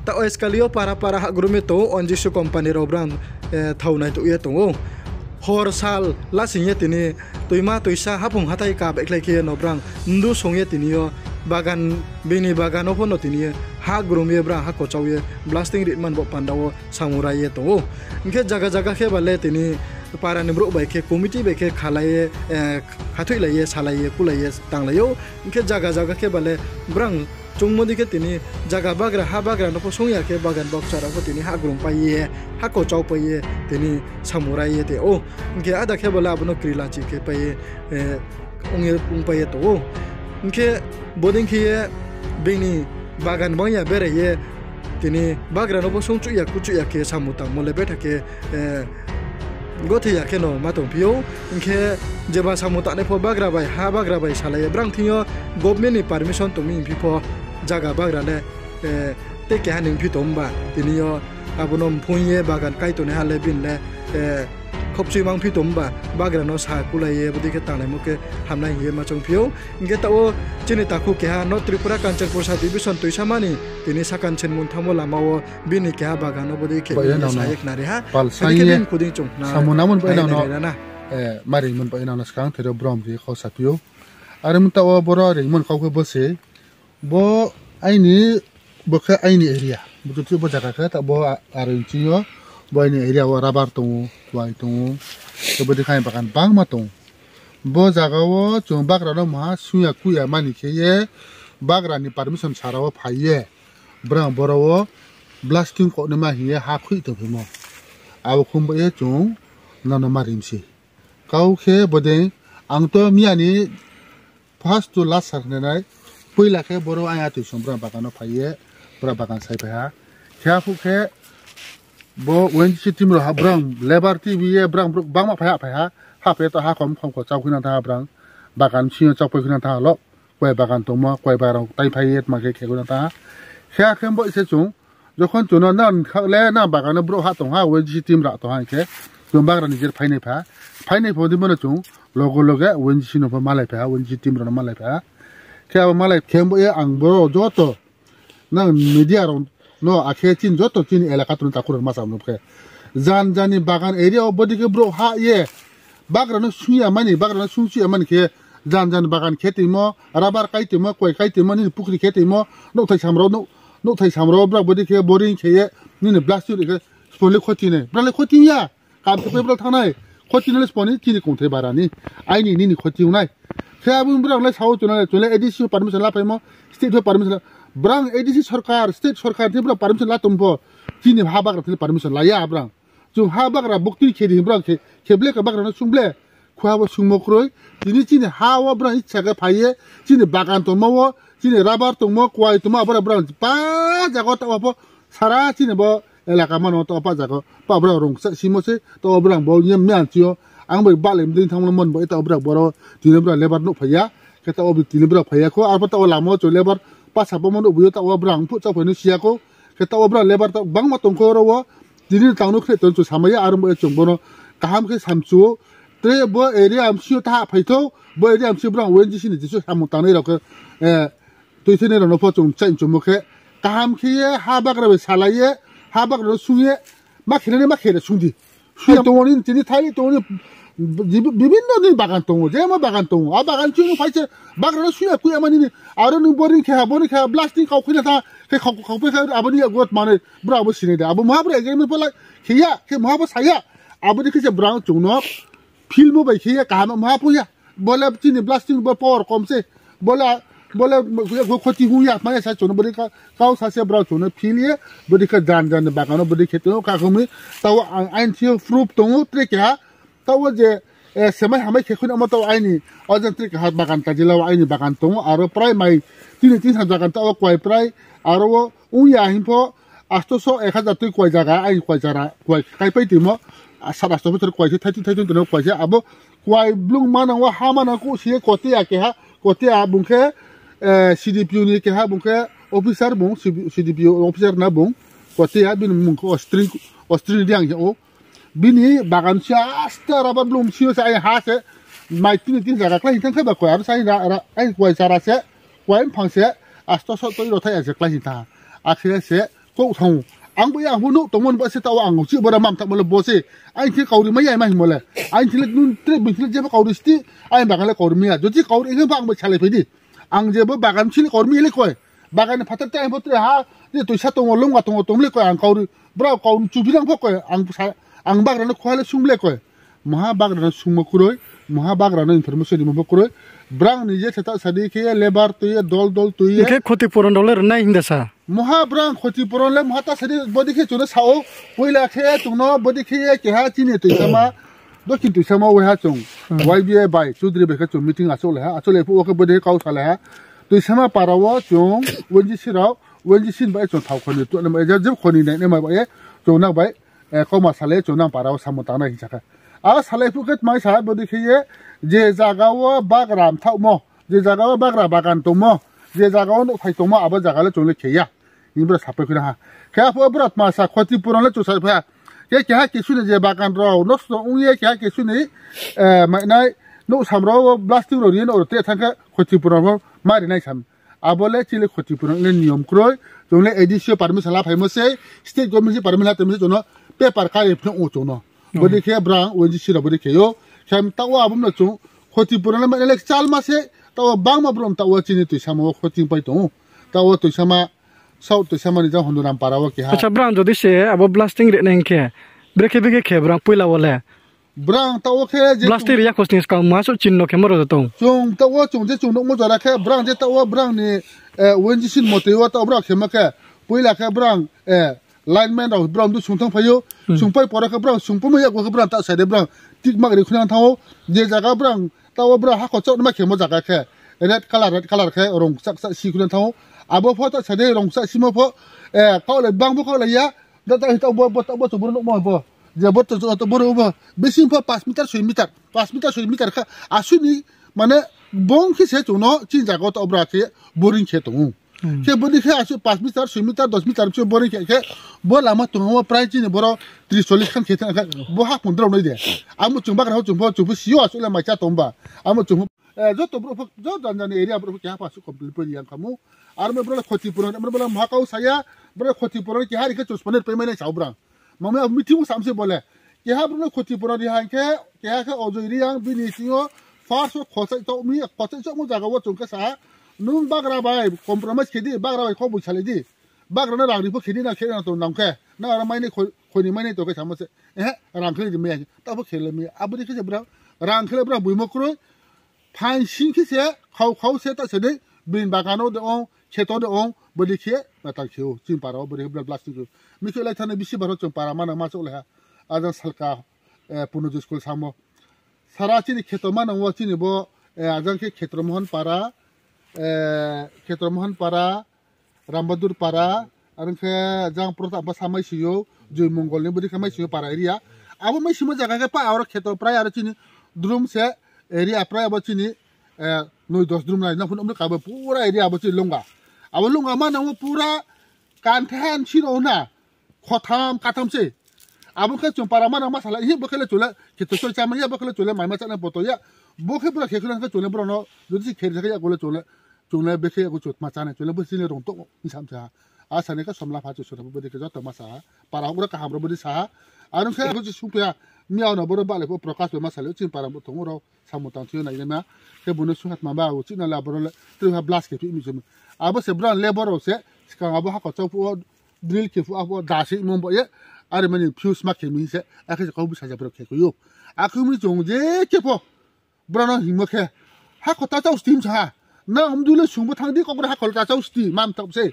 ta eskalio para hagrume to onjisu company robrang thaunai tu ye tongo hor sal lasinya tini tuima tuisa hapung hatai ka beklai ke nobrang ndu songye tinio bagan bini bagan opono tini ha grume bra ha kochauye blasting ritman bo pandawo samurai ye tongo inke jaga ke bale tini para nimro bai ke committee bai ke khalaye khathui laye salaye kulaye tanglayo inke jaga ke bale brang chungmodi ke tini jaga bagra ha bagra no posongya ke bagan boksara ko tini ha grung paiye ha ko chau paiye tini samurai ye te o inke ada ke bala abono krila chi ke paiye ongye ung paiye to inke boding ke bini bagan bangya bere ye tini bagra no posong chu ya kuchu ya ke samutang mole beta ke gothi ya ke no matong pio inke jeba samuta ne pho bagra bai ha bagra bai salaye brang thio government ni permission to mi phi pho jaga bagra le te ke haning phi tomba tinio abonom phunye bagan kai to ne hale bin le khopsi mang phi tomba bagra no sa kulaye budi ke tanai mo ke hamna ye ma chong pio inge ta o chini ta khu ke ha no tripura kanchanpur sa division toisamani tini sakan chen mun thamo lamao bini ke ha bagan no budi ke sa ek nari ha palsai kuding chong na samunamun ba na mari mun ba na skang thero brom ri kho sapio arum ta o boro ri mun kho bose bo aini bo kha aini area bu tu bo jaga kha ta bo arin chiyo bo aini area wa rabar tu wai tu to bo dikhai bagan bang ma tu bo jaga o chung bagra no ma suya kuya mani ke ye bagra ni permission sarawo phaiye brang boro o blasting ko ne ma hiye ha khui to mo aw khum ba ye chung na na marimsi kau khe bode ang to miani first to last sarnai poila khe boro aya tu sombra bagano phaiye bra bagan sai pha kha phu khe bo wen sitim ro habrang labor tv ye brang bangma pha ha pe to ha khom ko chau khina tha brang bagan chi chau pe khina tha lo koi bagan to ma koi barang tai phaiye ma khe khuna ta kha khem bo se chung যখন চুনো নান খালে না বাগানে bro হা তো হা ওই system রা তো হাকে তো বাগান নিজের ফাইনাই ফদি মনে চুং লগো লগে ওই সিনো মালাই ফা ওই সিস্টেম রা মালাই ফা কে মালাই খেমবো এ আং ব্রো যত না মিডিয়া র নো আখে চিন যত চিন এলাকা তুন তাকুর মাসাম নকে জানি বাগান এরিয়া বদিকে ব্রো হা ইয়ে বাগান সুইয়া মানি বাগান সুইয়া মানি কে জান বাগান খেতে ম রাবার কাইতে ম কই কাইতে ম নি পুকুরি খেতে ম নো থাই সামরাও नो थाई सामरो ब्रा बदि के बोरिंग खेये निने ब्लास्टिक के स्पोले खोटिने ब्राले खोटिया काम के ब्रा थानाय खोटिने स्पोनि चिनि कोंथे बारानि आइनि निनि खोटिउनाय खेयाबु ब्राले साउ चुनाय एडिसि परमिशन ला पाइमो स्टेट परमिशन ब्रां एडिसि सरकार स्टेट सरकार नि ब्रा परमिशन ला तुमबो चिनि हा बाग्रा थि परमिशन लाया ब्रां जु हा बाग्रा बक्ति खेदि ब्रा खेब्ले का बाग्रा सुंब्ले खुआबो सुंमोख्रोय दिनि चिनि हावा ब्रा इच्छागा फाइये चिनि बागान तो मवो চিনে রাবার তোমো কোয়াই তোমো আবার ব্রাং পা জাগো তো অপ সারা চিনে ব এলাকা মানো তো অপা জাগো পা ব্রা রং সিমোসে তো ব্রাং ব ইয়ে মিয়ানচিও আং বই বালেম দিন থামলো মন ব এটা ব্রা বড় দিনে ব্রা লেবার নো ফাইয়া কেতা অবি দিনে ব্রা ফাইয়া কো আর তো লামো চ লেবার পাসা ব মন উবুyo তো ব্রাং ফু চ ফইনো সিয়া কো কেতা ব্রা লেবার তো বাং মা তংখো রো দিনে তাউনো খে তো সামায়া আর ব চং বনো কাহাম খে সামচু ত্রে ব এরিয়া আমসিও তা ফাইতো ব এরিয়া আমসি ব্রাং ওয়েন জিসিনি জিসু সামু তানে rock tôi thấy nó phô trồng chạy trồng một cái cam khi ha bác là salaye ha bác là suye mắc khi nó mắc khi là sung đi suy tôi nên chỉ thấy tôi nên বিভিন্ন দিন বাগান তো যে আমার বাগান তো আর বাগান ছিল ফাইছে বাগান শুয়ে কুই আমানি আর নি বোরিং খা ব্লাস্টিং খাও খুলে থা কে খাও পে আবনি গত মানে ব্রাবো সিনে দে আবু মহাবরে এগেমে পলা খিয়া কে মহাবো সায়া আবনি কে ব্রাউন চুনো ফিল্ম বাই খিয়া কাম মহাপুয়া বলে চিনি ব্লাস্টিং পাওয়ার কমছে বলে खोटी हुआ माने सा चुनो बदि काउ सासे ब्रा चुनो फिलिए बदि का जान बागानो बदि खेतो काखुमि ताव आइन थियो प्रूफ दङो ट्रेका ताव जे समय हामै खेखुन अम ताव आइनि अजन ट्रेक हात बागान काजिलाव आइनि बागान दङो आरो प्राय माइ तीन बागान ताव क्वाइ प्राय आरो उया हिमफो 800 तुइ क्वाइ जागा आइ क्वाइ जारा क्वाइ काइpai तिमो 700 मिटर क्वाइ थाइथि तनो क्वाइ जे आबो क्वाइ ब्लुं मानावा हा मानाको सिए कोतिया के हा कोतिया बुंखे CDPO ni ke ha bungke officer bung CDPO officer na bung kote ha bin mung Australia diang o bini bagan sia asta rabar blum sio sa ai ha se mai tin jaga klai thang ba ko ar sai ra ai ko sara se ko en phang se asta so to ro thai se klai ta akhire se ko thong ang bu yang bu no tongmon ba se taw ang chi bora mam tak mole bose ai thi kauri ma yai ma hi mole ai thi nun tre bi thi je ba kauri sti ai ba gale kauri mi ya jo chi kauri nge ba ang ba chale phidi ang je ba bagan chi kauri mi le koi bagan phatar ta bo tre ha ni tu sa tong long ga tong le koi ang kauri bra kauri chu bi lang pho koi ang ba ran khwale sum le koi maha bag ran sum mo kuroi maha bag ran information di mo kuroi brang ni je thata sadi ke lebar tu ye dol tu ye ke khoti puron dollar nai hindasa maha brang khoti puron le maha ta sadi bodi ke chuna sao poila khe tungno bodi khe ke ha chini tu sama do kin tu sama we ha chung YBA bai chudri be kha chung meeting asole ha asole pu ke bodi kau sala ha tu sama parawa chung wenji sirao wenji sin bai chung thau khoni tu na ma je khoni nai ne ma bai chung na bai ko ma sale chung na parawa samota na hi chaka a sale pu ke mai sa bodi khe ye je jagawa bagram thau mo je jagawa bagra bagan to mo je jagawa no thai to mo aba jagale chung le kheya ni bra sape khina ha kha pu brat ma sa khoti puron le chu sa pha ke ha ke sune je bagan ro no so ungye ke ha ke sune mai nai no samro blasting ro ni no te thangka khoti puron ma ri nai sam abole chile khoti puron le niyom kroi chung le edisio permission la phai mo se state government permission la te mo no paper ka e phno o chung no bodi khe brang wenji sira bodi khe yo kham tawa bum na chung khoti puron le ma le chal ma se tawa bang ma brom tawa chini tu samo khoti pai to tawa tu sama sau tu sama ni ja honduram parawa ke ha acha brang jodi se abo blasting re neng ke breke bege ke brang puila wala brang tawa khe je blasting ya kosnis ka ma so chinno ke maro to chung tawa chung je chung no mo jara khe brang je tawa brang ni wenji sin mo te wa tawa brang khe ma ke puila khe brang lineman of brang du chung thang phayo chung pai pora khe brang chung pu ma ya ko brang ta sa de brang tik mag ri khuna thawo je jaga brang tawa brang ha ko chok ma khe mo jaga khe red color khe rong sak sak si khuna thawo abo pho ta sa de rong sak si mo pho ko le bang bo ko le ya da ta ta bo to buru no mo bo je bo to buru bo besim pho 5 meter 6 meter 5 meter 6 meter kha asuni mane bong khi se chu no chin jaga to bra khe boring khe to ke bodi khe asu 5 meter 6 meter 10 meter che boring khe bo lama to mo price ni boro 30 khan khe ta bo ha 15 no de amu chung ba ra chung pho chu siyo asu la ma cha tomba amu chung jo to bro jo dan area bro ke ha pa su complete pe yang kamu ar me bro khoti puron me bro ma kau saya bro khoti puron ke ha ri ke chus panet pe me ne chau bra mame meeting samse bole ke ha bro khoti puron ri han ke ha ke ojo ri yang bini singo farso khosai to mi khosai so mo jaga wo chung ka sa nun bagra bai compromise ke di bagra bai ko bu chale di bagra na rang ri pho khidi na khe na to nang ke na ra mai ne khoni mai ne to ke samse rang khli me ta pho khele mi abu di ke bra rang khele bra bui mo kro phan shin ki se khau se ta se de bin bagano de on cheto de on bodi khe na ta kheu chin para bodi blood plastic mi ke lai thane bisi baro chung para mana ma chole ha aja salka puno school samo sarachi ni kheto mana wa chini bo ajang ke khetro mohan para rambadur para arang ke jang prota ba samai siyo joy mongol ni bodi kamai siyo para area abo mai simo jaga ke pa aur kheto pray ar chini drum se area pray abo chini noi 10 drum na phun omne ka ba pura area abo chi longa abo longa ma na pura kan than chiro na khotham katham se abo ke chung para ma na ma sala hi bo khele chula kheto chol chama ya bo khele chula mai ma chana poto ya bo khe pura khekhulan ke chule bro no jodi khe ya gole chule chule be khe ko chut ma chana chule bo sine rong to ni sam cha a sane ka somla pha chu sura bo de ke jota ma sa para ura ka hamro bo di sa arun khe ko chu supya miao na bo ba le ko prakash be ma sala chin para bo thong ro samutan thiyo na ina ma ke bunu suhat ma ba uchi na la bro le tu ha blast ke mi jum abo se bran labor se ska abo ha ko chau pu drill ke fu abo da si mom bo ye are mani fuse ma ke mi se a ke ko bu sa ja bro ke ko yo a ku mi jong je ke po bran hi mo ke ha ko ta chau steam cha na um du le sung bo thang di ko ha ko ta chau steam mam ta se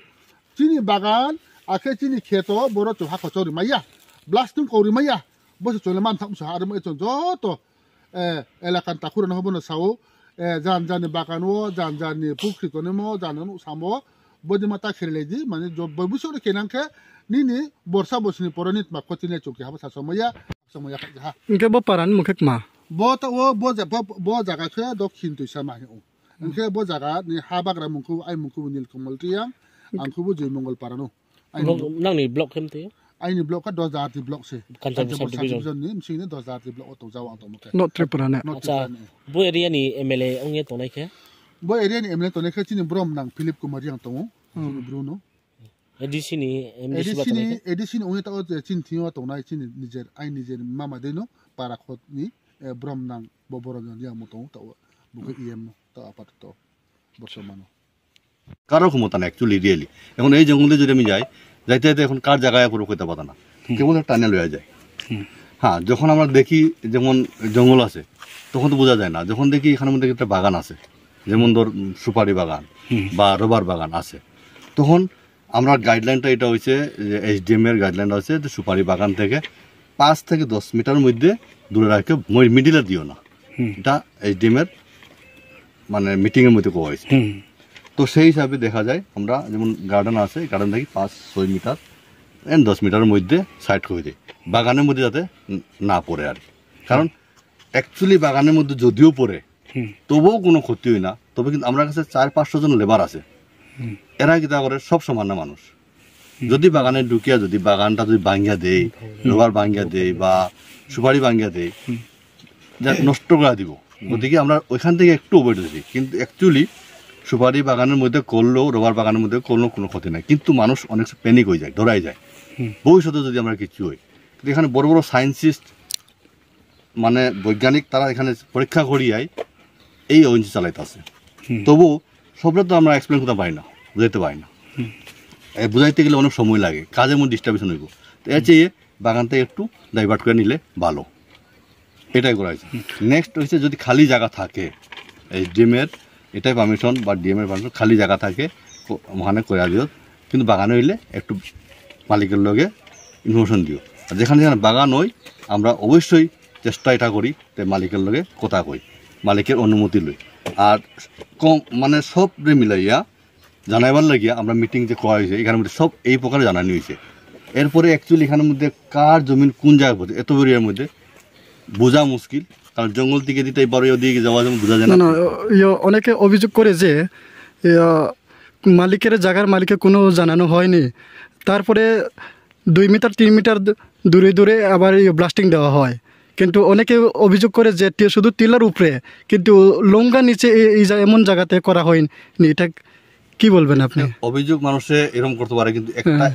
chini bagan a ke chini kheto boro chu ha ko chori ma ya blasting ko ri ma ya bo se chole mam tham sa are mo chon jo to elakan takur na hobo na sao jan jan bakan wo jan jan ni pukri to ne mo jan no samo bodi mata khirle di mane jo babu so ke nan ke ni borsa bosni poronit ma kotine chuki ha sa somoya ha ke bo paran mukhek ma bo ta wo bo jaga khe dokhin tu sama he nke bo jaga ni ha bagra mungku ai mungku nil komol tiang angku bo joi mongol parano ai nang ni block kem te ai ni block ka 2000 ti block se kancha subdivision ni msi ni 2000 ti block to jawa to moke not tripura ne acha bo area ni MLA ongye to nai ke bo area ni MLA to ne khe chini brom nang Philip Kumar yang to bruno ADC নি MDC এডিসিনি বাতানাই এডিসিনি ওই তাও চিনথিও তংনাই চিনি নিজের I নিজের মামা দেনো পারাখতনি ব্রহ্মনাং ববরজন ইয়া মতো তাও বুকে ইএম তা আপাতত বর্তমানে কারো ক্ষমতা না অ্যাকচুয়ালি রিয়েলি এখন এই জঙ্গলে যদি আমি যাই যাইতে যাইতে এখন কার জায়গায় পুরো কইতে পারতা না কেবল টানে লইয়া যায় হ্যাঁ যখন আমরা দেখি যেমন জঙ্গল আছে তখন তো বোঝা যায় না যখন দেখি এখানের মধ্যে একটা বাগান আছে যেমন ধর সুপারি বাগান বা রবার বাগান আছে তখন আমরা গাইডলাইনটা এটা হয়েছে যে SDM এর গাইডলাইনটা হচ্ছে যে সুপারি বাগান থেকে 5 থেকে 10 মিটার মধ্যে দূরে রাখে মিডিলে দিও না এটা SDM এর মানে মিটিং এর মধ্যে কোয়া হয়েছে তো সেই হিসাবে দেখা যায় আমরা যেমন গার্ডেন আছে গার্ডেন থেকে 5-6 মিটার 10 মিটারের মধ্যে সাইড করে দিই বাগানের মধ্যে যাতে না পড়ে আর কারণ অ্যাকচুয়ালি বাগানের মধ্যে যদিও পড়ে তবুও কোনো ক্ষতি হয় না তবে কিন্তু আমার কাছে 400-500 জন লেবার আছে এরা কি তা করে সব সমান না মানুষ যদি বাগানে ঢুকিয়া যদি বাগানটা যদি ভাঙ্গিয়া দেয় রবার ভাঙ্গিয়া দেয় বা সুপারি ভাঙ্গিয়া দেয় নষ্ট করে দিব গতিকে আমরা ওইখান থেকে একটু অবৈধ দিই কিন্তু অ্যাকচুয়ালি সুপারি বাগানের মধ্যে করলেও রবার বাগানের মধ্যে করলেও কোনো ক্ষতি নাই কিন্তু মানুষ অনেক প্যানিক হয়ে যায় ধরাই যায় ভবিষ্যতে যদি আমরা কিছু হই কিন্তু এখানে বড় বড় সায়েন্সিস্ট মানে বৈজ্ঞানিক তারা এখানে পরীক্ষা করিয়াই এই অঞ্চল চালাইতে আছে তবু সবটা তো আমরা এক্সপ্লেন করতে পারি না বুঝাইতে পারি না বুঝাইতে গেলে অনেক সময় লাগে কাজের মধ্যে ডিস্টার্বেশন হইব তো এর চেয়ে বাগানটা একটু ডাইভার্ট করে নিলে ভালো এটাই করা হয়েছে নেক্সট হচ্ছে যদি খালি জায়গা থাকে SDM এর এটাই পারমিশন বা DM এর পারমিশন খালি জায়গা থাকে ওখানে করে দিও কিন্তু বাগানে হইলে একটু মালিকের লগে ইনফরমেশন দিও আর যেখানে যেখানে বাগান হই আমরা অবশ্যই চেষ্টা এটা করি যে মালিকের লগে কথা কই মালিকের অনুমতি লই আর কম মানে সব মিলাইয়া জানাইবার লাগিয়া আমরা মিটিং যে করা হয়েছে এখানের মধ্যে সব এই প্রকারে জানানি হয়েছে এরপরে অ্যাকচুয়ালি এখানের মধ্যে কার জমিন কোন জায়গায় পড়ছে এত এরিয়ার মধ্যে বোঝা মুশকিল কারণ জঙ্গল থেকে দিতে পারে ওদিকে যাওয়া যেমন বোঝা যায় না অনেকে অভিযোগ করে যে মালিকের জায়গার মালিকের কোনো জানানো হয়নি তারপরে 2 মিটার 3 মিটার দূরে দূরে আবার ব্লাস্টিং দেওয়া হয় কিন্তু অনেকে অভিযোগ করে যে শুধু টিলার উপরে কিন্তু লঙ্গা নিচে এই এমন জায়গাতে করা হয়নি এটা কি বলবেন আপনি অভিযোগ মানুষে এরকম করতে পারে কিন্তু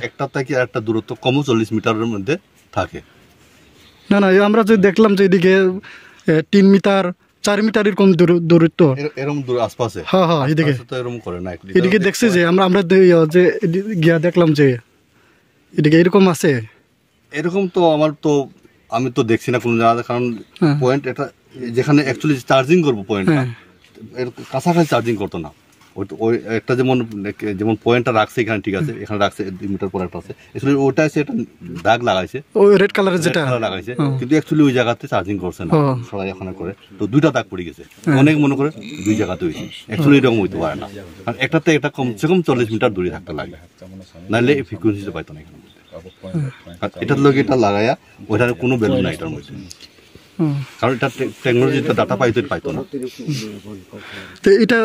একটা থেকে আরেকটা দূরত্ব কমও 40 মিটারের মধ্যে থাকে না না আমরা যে দেখলাম যে এদিকে 3 মিটার 4 মিটার এরকম দূরত্ব এরকম দূর আশপাশে হ্যাঁ হ্যাঁ এদিকে তো এরকম করে না এদিকে দেখছি যে আমরা যে গিয়া দেখলাম যে এদিকে এরকম আছে এরকম তো আমার তো আমি তো দেখছি না কোনো জায়গাতে কারণ পয়েন্ট এটা যেখানে অ্যাকচুয়ালি চার্জিং করবো পয়েন্টটা এর কাছাকাছি চার্জিং করতো না ওই একটা যেমন পয়েন্টটা রাখছে এখানে ঠিক আছে এখানে রাখছে 2 মিটার পর একটা আছে অ্যাকচুয়ালি ওটা এসে একটা দাগ লাগাইছে ওই রেড কালারের যেটা লাগাইছে কিন্তু অ্যাকচুয়ালি ওই জায়গাতে চার্জিং করছে না সবাই এখানে করে তো 2টা দাগ পড়ে গেছে অনেক মনে করে 2 জায়গাতে হয়েছে অ্যাকচুয়ালি এরকম হইতে পারে না কারণ একটাতে একটা কমসে কম 40 মিটার দূরে থাকতে লাগে নাহলে এই ফ্রিকুয়েন্সিটা পাইতো না এখানে এটার লগে এটা লাগাইয়া ওইটার কোনো ভ্যালু নাই এটার মধ্যে কারণ এটা টেকনোলজিটা ডাটা পাইতো না তো এটা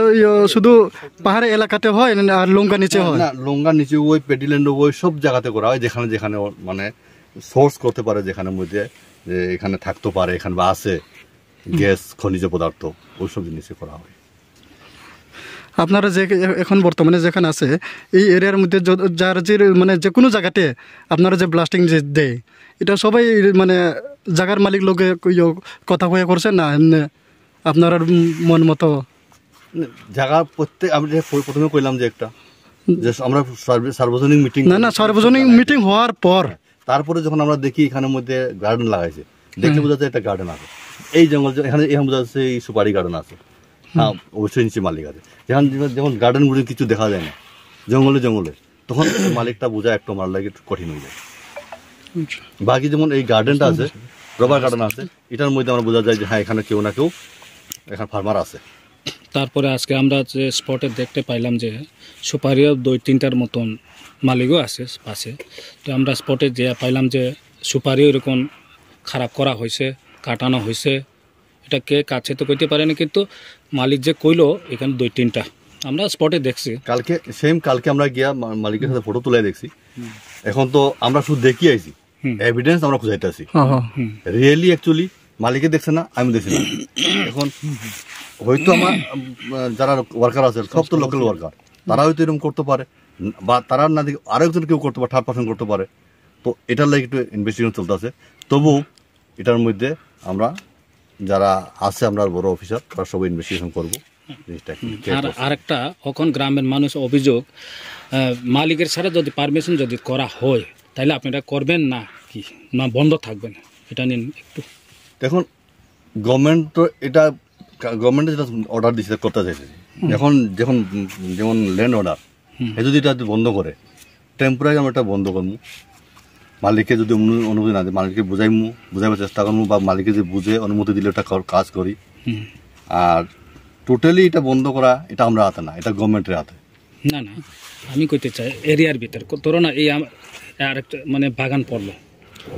শুধু পাহাড়ি এলাকাতে হয় না আর লঙ্কা নিচে হয় না লঙ্কা নিচে ওই পেডিল্যান্ড ওই সব জায়গাতে করা হয় যেখানে যেখানে মানে সোর্স করতে পারে যেখানের মধ্যে যে এখানে থাকতে পারে এখানে বা আছে গ্যাস খনিজ পদার্থ ওই সব জিনিসে করা হয় আপনারা যে এখন বর্তমানে যেখানে আছে এই এরিয়ার মধ্যে যার যে মানে যে কোনো জায়গাতে আপনারা যে ব্লাস্টিং যে দেয় এটা সবাই মানে জায়গার মালিক লোকে কথা কয়ে করছেন না এমনি আপনার মন মতো জায়গা প্রত্যেক আমি প্রথমে কইলাম যে একটা যে আমরা সার্বজনীন মিটিং না সার্বজনীন মিটিং হওয়ার পর তারপরে যখন আমরা দেখি এখানের মধ্যে গার্ডেন লাগাইছে দেখলে বোঝা যায় একটা গার্ডেন আছে এই জঙ্গল এখানে বোঝা যাচ্ছে এই সুপারি গার্ডেন আছে হ্যাঁ অবশ্যই নিচে মালিক আছে যেমন গার্ডেনগুলো কিছু দেখা যায় না জঙ্গলে তখন মালিকটা বোঝা একটু আমার লাগে কঠিন হয়ে যায় বাকি যেমন এই গার্ডেনটা আছে রবার গার্ডেন আছে এটার মধ্যে আমরা বোঝা যায় যে হ্যাঁ এখানে কেউ না কেউ এখানে ফার্মার আছে তারপরে আজকে আমরা যে স্পটে দেখতে পাইলাম যে সুপারিও 2-3টার মতন মালিকও আছে পাশে তো আমরা স্পটে যে পাইলাম যে সুপারিও এরকম খারাপ করা হয়েছে কাটানো হয়েছে এটা কে কাছে তো কইতে পারেনি কিন্তু মালিক যে কইলো এখানে 2-3টা আমরা স্পটে দেখছি কালকে আমরা গিয়া মালিকের সাথে ফটো তুলে দেখছি এখন তো আমরা শুধু দেখি আইছি এভিডেন্স আমরা খুঁজাইতে আছি রিয়েলি অ্যাকচুয়ালি মালিকে দেখছে না আমি দেখছি না এখন হয়তো আমার যারা ওয়ার্কার আছে সব তো লোকাল ওয়ার্কার তারা হয়তো এরকম করতে পারে বা তারা না দেখে আরেকজন কেউ করতে পারে, থার্ড পার্সন করতে পারে। তো এটার লাগে একটু ইনভেস্টিগেশন চলতেছে। তবু এটার মধ্যে আমরা যারা আছে আমরা বড় অফিসার তারা সবাই ইনভেস্টিগেশন করবো জিনিসটা কি। আর আরেকটা এখন গ্রামের মানুষ অভিযোগ মালিকের সাথে যদি পারমিশন যদি করা হয় তাহলে আপনারা করবেন না কি না বন্ধ থাকবেন, এটা নিন একটু। দেখুন গভর্নমেন্ট তো এটা গভর্নমেন্টে যেটা অর্ডার দিচ্ছে করতে চাইছে। এখন যখন যেমন ল্যান্ড অর্ডার এ যদি এটা বন্ধ করে টেম্পোরারি আমরা এটা বন্ধ করবো। মালিককে যদি অনুমতি না দেয় মালিককে বুঝাইবার চেষ্টা করবো, বা মালিককে যদি বুঝে অনুমতি দিলে এটা কাজ করি। আর টোটালি এটা বন্ধ করা এটা আমরা হাতে না, এটা গভর্নমেন্টের হাতে। না না আমি কইতে চাই এরিয়ার ভিতর তোর না এই আরেকটা মানে বাগান পড়লো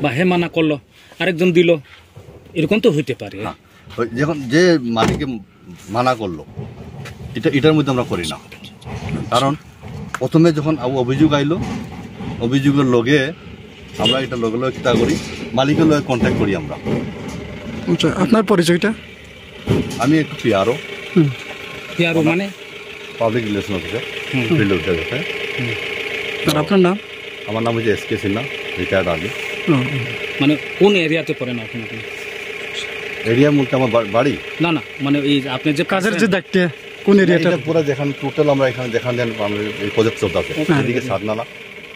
বা হে মানা করলো আরেকজন দিল, এরকম তো হইতে পারে। হ্যাঁ, যখন যে মালিককে মানা করলো এটার মধ্যে আমরা করি না। কারণ প্রথমে যখন অভিযোগ আইলো অভিযোগের লগে আমরা এটা লগে লগে কিতা করি, মালিকের লগে কন্ট্যাক্ট করি আমরা। আচ্ছা, আপনার পরিচয়টা? আমি একটু পিআরও পিআরও মানে public relation officer, field officer. আর আপনার নাম? আমার নাম হচ্ছে এসকে সিনহা, রিটায়ার্ড আর্মি। মানে কোন এরিয়াতে পড়েন আপনি? এরিয়া মধ্যে আমার বাড়ি না না মানে এই আপনি যে কাজের যে দায়িত্বে কোন এরিয়াটা? এটা পুরো যেখানে টোটাল আমরা এখানে যেখানে এই প্রজেক্ট চলতে আছে এদিকে সাতনালা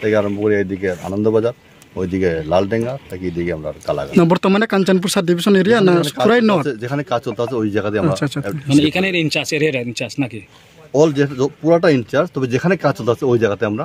থেকে আরম্ভ করে এইদিকে আনন্দবাজার, ওইদিকে লালডেঙ্গা থেকে এইদিকে আমরা কালাগা। না বর্তমানে কাঞ্চনপুর সাব ডিভিশন এরিয়া না পুরাই নর্থ? যেখানে কাজ চলতে আছে ওই জায়গাতে আমরা মানে এখানে ইনচার্জ এরিয়ার ইনচার্জ নাকি? অল যে পুরাটা ইনচার্জ, তবে যেখানে কাজ চলতে আছে ওই জায়গাতে আমরা